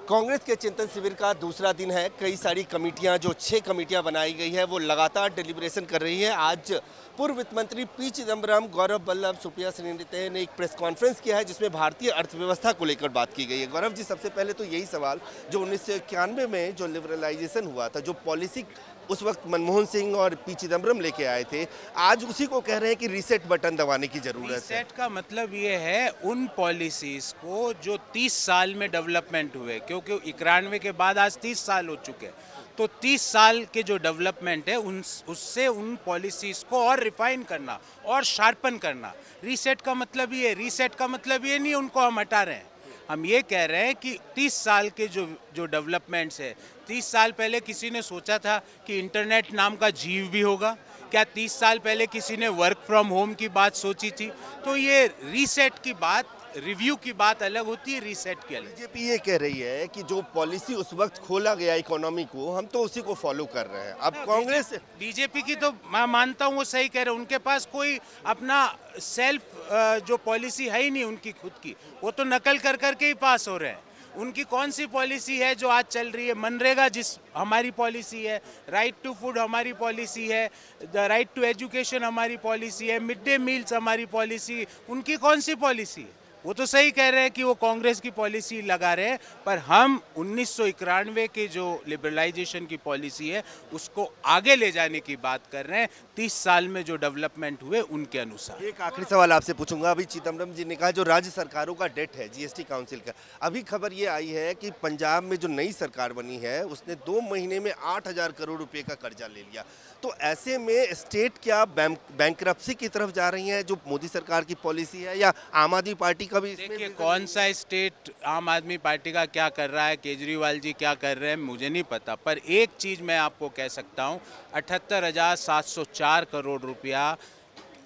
कांग्रेस के चिंतन शिविर का दूसरा दिन है। कई सारी कमेटियां, जो 6 कमेटियां बनाई गई है, वो लगातार डिलिब्रेशन कर रही है। आज पूर्व वित्त मंत्री पी चिदम्बरम, गौरव वल्लभ, सुप्रिया श्रीनिवासन ने एक प्रेस कॉन्फ्रेंस किया है जिसमें भारतीय अर्थव्यवस्था को लेकर बात की गई है। गौरव जी, सबसे पहले तो यही सवाल, जो 1991 में जो लिबरलाइजेशन हुआ था, जो पॉलिसी उस वक्त मनमोहन सिंह और पी चिदम्बरम लेके आए थे, आज उसी को कह रहे हैं कि रीसेट बटन दबाने की जरूरत है। रीसेट का मतलब ये है उन पॉलिसीज को जो 30 साल में डेवलपमेंट हुए, क्योंकि 91 के बाद आज 30 साल हो चुके हैं, तो 30 साल के जो डेवलपमेंट है उससे उन पॉलिसीज को और रिफाइन करना और शार्पन करना। रीसेट का मतलब ये नहीं उनको हम हटा रहे हैं। हम ये कह रहे हैं कि 30 साल के जो डेवलपमेंट्स है, 30 साल पहले किसी ने सोचा था कि इंटरनेट नाम का जीव भी होगा? क्या 30 साल पहले किसी ने वर्क फ्रॉम होम की बात सोची थी? तो ये रीसेट की बात, रिव्यू की बात अलग होती है, रीसेट की अलग। बीजेपी ये कह रही है कि जो पॉलिसी उस वक्त खोला गया इकोनॉमी को, हम तो उसी को फॉलो कर रहे हैं। अब कांग्रेस बीजेपी की तो मैं मानता हूँ वो सही कह रहे हैं। उनके पास कोई अपना सेल्फ जो पॉलिसी है ही नहीं उनकी खुद की, वो तो नकल कर करके ही पास हो रहे हैं। उनकी कौन सी पॉलिसी है जो आज चल रही है? मनरेगा जिस हमारी पॉलिसी है, राइट टू फूड हमारी पॉलिसी है, द राइट टू एजुकेशन हमारी पॉलिसी है, मिड डे मील्स हमारी पॉलिसी, उनकी कौन सी पॉलिसी है? वो तो सही कह रहे हैं कि वो कांग्रेस की पॉलिसी लगा रहे हैं, पर हम 1991 के जो लिबरलाइजेशन की पॉलिसी है उसको आगे ले जाने की बात कर रहे हैं, 30 साल में जो डेवलपमेंट हुए उनके अनुसार। एक आखिरी सवाल आपसे पूछूंगा। अभी चिदम्बरम जी ने कहा जो राज्य सरकारों का डेट है जीएसटी काउंसिल का, अभी खबर ये आई है कि पंजाब में जो नई सरकार बनी है उसने 2 महीने में 8,000 करोड़ रुपए का कर्जा ले लिया। तो ऐसे में स्टेट क्या बैंकरप्सी की तरफ जा रही है, जो मोदी सरकार की पॉलिसी है, या आम आदमी पार्टी का भी? देखिए, कौन सा स्टेट आम आदमी पार्टी का क्या कर रहा है, केजरीवाल जी क्या कर रहे हैं, मुझे नहीं पता, पर एक चीज़ मैं आपको कह सकता हूँ, 78,704 करोड़ रुपया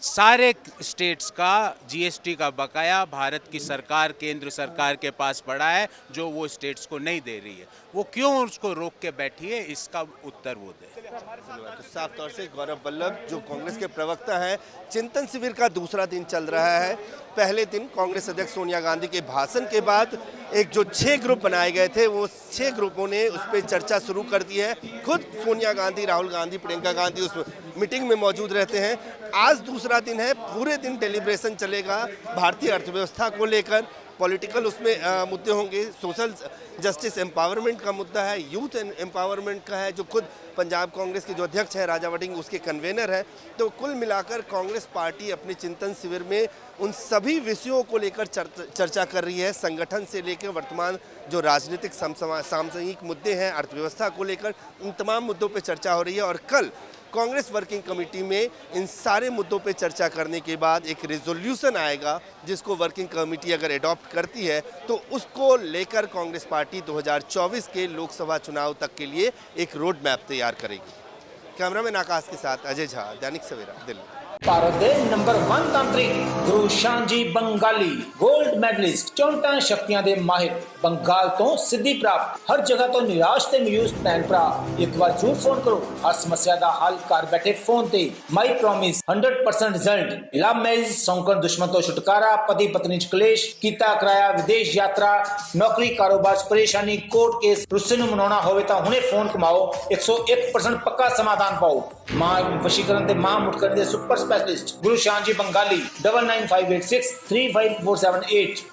सारे स्टेट्स का जीएसटी का बकाया भारत की सरकार, केंद्र सरकार के पास पड़ा है, जो वो स्टेट्स को नहीं दे रही है। वो क्यों उसको रोक के बैठी है, इसका उत्तर वो दे। तो साफ तौर से गौरव वल्लभ, जो कांग्रेस के प्रवक्ता हैं, चिंतन शिविर का दूसरा दिन चल रहा है। पहले दिन कांग्रेस अध्यक्ष सोनिया गांधी के भाषण के बाद एक जो 6 ग्रुप बनाए गए थे, वो 6 ग्रुपों ने उस पर चर्चा शुरू कर दी है। खुद सोनिया गांधी, राहुल गांधी, प्रियंका गांधी उस मीटिंग में मौजूद रहते हैं। आज दूसरा दिन है, पूरे दिन डेलिब्रेशन चलेगा भारतीय अर्थव्यवस्था को लेकर। पॉलिटिकल उसमें मुद्दे होंगे, सोशल जस्टिस एम्पावरमेंट का मुद्दा है, यूथ एम्पावरमेंट का है, जो खुद पंजाब कांग्रेस के जो अध्यक्ष है राजा वड़िंग, उसके कन्वेनर हैं। तो कुल मिलाकर कांग्रेस पार्टी अपने चिंतन शिविर में उन सभी विषयों को लेकर चर्चा कर रही है। संगठन से लेकर वर्तमान जो राजनीतिक सामयिक मुद्दे हैं, अर्थव्यवस्था को लेकर, इन तमाम मुद्दों पर चर्चा हो रही है। और कल कांग्रेस वर्किंग कमेटी में इन सारे मुद्दों पे चर्चा करने के बाद एक रेजोल्यूशन आएगा, जिसको वर्किंग कमेटी अगर एडॉप्ट करती है तो उसको लेकर कांग्रेस पार्टी 2024 के लोकसभा चुनाव तक के लिए एक रोड मैप तैयार करेगी। कैमरामैन आकाश के साथ अजय झा, दैनिक सवेरा, दिल्ली। भारत ਦੇ ਨੰਬਰ 1 ਤਾਂਤਰਿਕ ਗੁਰੂ ਸ਼ਾਂਜੀ ਬੰਗਾਲੀ 골ਡ ਮੈਡਲਿਸਟ 64 ਸ਼ਕਤੀਆਂ ਦੇ ਮਾਹਿਰ ਬੰਗਾਲ ਤੋਂ ਸਿੱਧੀ ਪ੍ਰਾਪਤ ਹਰ ਜਗ੍ਹਾ ਤੋਂ ਨਿਰਾਸ਼ ਤੇ ਮਯੂਸ ਭੈਣ ਭਰਾ ਇੱਕ ਵਾਰ ਜ਼ਰੂਰ ਫੋਨ ਕਰੋ। ਹਰ ਸਮੱਸਿਆ ਦਾ ਹੱਲ ਘਰ ਬੈਠੇ ਫੋਨ ਤੇ। My promise 100% result. Love marriage, ਸੌਂਕਣ ਦੁਸ਼ਮਣ ਤੋਂ ਛੁਟਕਾਰਾ, ਪਤੀ ਪਤਨੀ ਚ ਕਲੇਸ਼, ਕੀਤਾ ਕਰਾਇਆ ਵਿਦੇਸ਼ ਯਾਤਰਾ, ਨੌਕਰੀ ਕਾਰੋਬਾਰ ਚ ਪਰੇਸ਼ਾਨੀ, ਕੋਰਟ ਕੇਸ, ਰੁੱਸੇ ਨੂੰ ਮਨਾਉਣਾ ਹੋਵੇ ਤਾਂ ਹੁਣੇ ਫੋਨ ਕਮਾਓ। 101% ਪੱਕਾ ਸਮਾਧਾਨ ਪਾਓ। ਮਾਂ ਵਸ਼ੀਕਰਨ ਤੇ ਮਾਂ ਮੁਟਕਰਨ ਦੇ ਸੁਪਰ स्पेशलिस्ट गुरु शांजी बंगाली 9958635478।